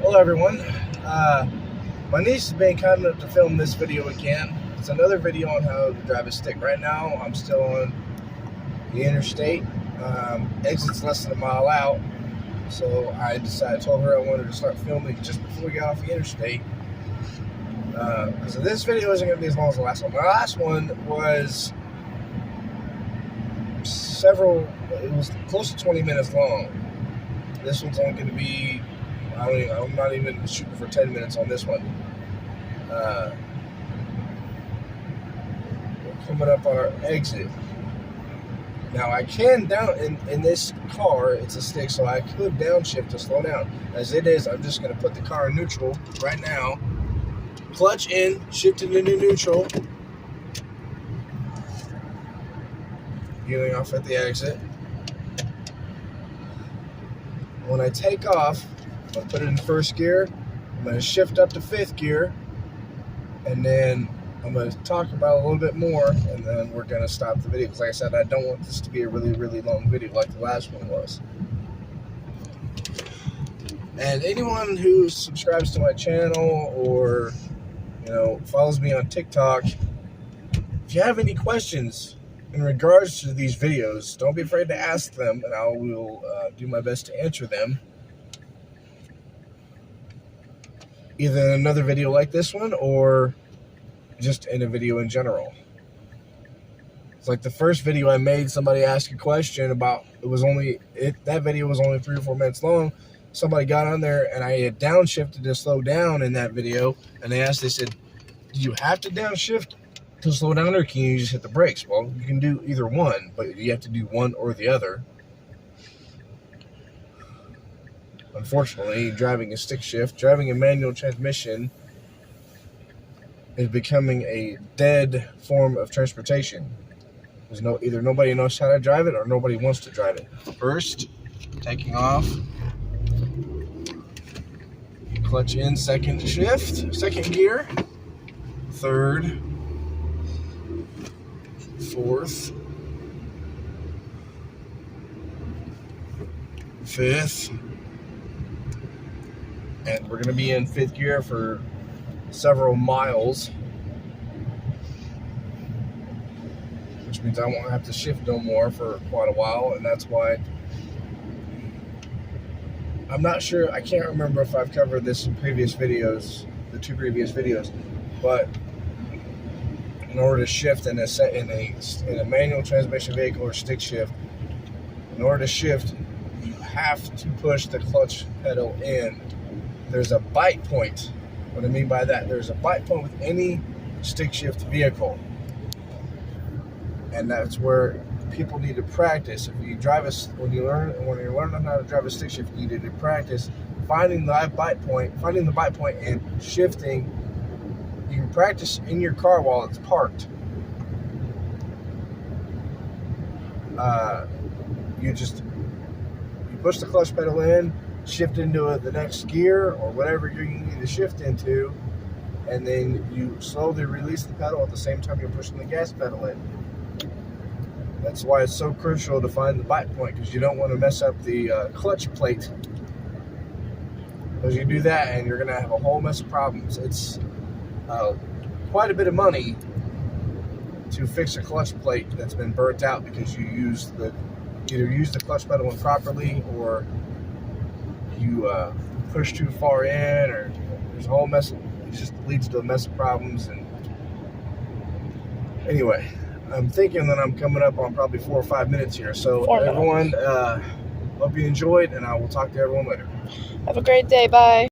Hello everyone. My niece has been kind enough to film this video again. It's another video on how to drive a stick. Right now I'm still on the interstate. Exit's less than a mile out. So I told her I wanted to start filming just before we got off the interstate. So this video isn't going to be as long as the last one. My last one was it was close to 20 minutes long. This one's only going to be, I'm not even shooting for 10 minutes on this one. We're coming up on our exit. Now I can in this car, it's a stick, so I could downshift to slow down. As it is, I'm just going to put the car in neutral right now. Clutch in, shift into neutral. Gearing off at the exit. When I take off, I'm going to put it in first gear. I'm going to shift up to fifth gear. And then I'm going to talk about it a little bit more. And then we're going to stop the video. Because like I said, I don't want this to be a really, really long video like the last one was. And anyone who subscribes to my channel or, follows me on TikTok, if you have any questions in regards to these videos, don't be afraid to ask them, and I will do my best to answer them. Either in another video like this one, or just in a video in general. It's like the first video I made, somebody asked a question about, that video was only 3 or 4 minutes long. Somebody got on there, and I had downshifted to slow down in that video, and they said, do you have to downshift to slow down, or can you just hit the brakes? Well, you can do either one, but you have to do one or the other. Unfortunately, driving a stick shift, driving a manual transmission is becoming a dead form of transportation. There's either nobody knows how to drive it or nobody wants to drive it. First, taking off. Clutch in, second gear, third, fourth, fifth, and we're going to be in fifth gear for several miles, which means I won't have to shift no more for quite a while, and that's why I'm not sure, I can't remember if I've covered this in previous videos, the 2 previous videos, but in order to shift in a manual transmission vehicle or stick shift, in order to shift, you have to push the clutch pedal in. There's a bite point. What I mean by that, there's a bite point with any stick shift vehicle, and that's where people need to practice. If you drive when you're learning how to drive a stick shift, you need to practice finding the bite point, and shifting. You can practice in your car while it's parked. You push the clutch pedal in, shift into the next gear or whatever gear you need to shift into, and then you slowly release the pedal at the same time you're pushing the gas pedal in. That's why it's so crucial to find the bite point, because you don't want to mess up the clutch plate. Because you do that and you're going to have a whole mess of problems. It's quite a bit of money to fix a clutch plate that's been burnt out because you either use the clutch pedal improperly, or you push too far in, or there's a whole mess. It just leads to a mess of problems. And anyway, I'm thinking that I'm coming up on probably 4 or 5 minutes here. So everyone, hope you enjoyed, and I will talk to everyone later. Have a great day. Bye.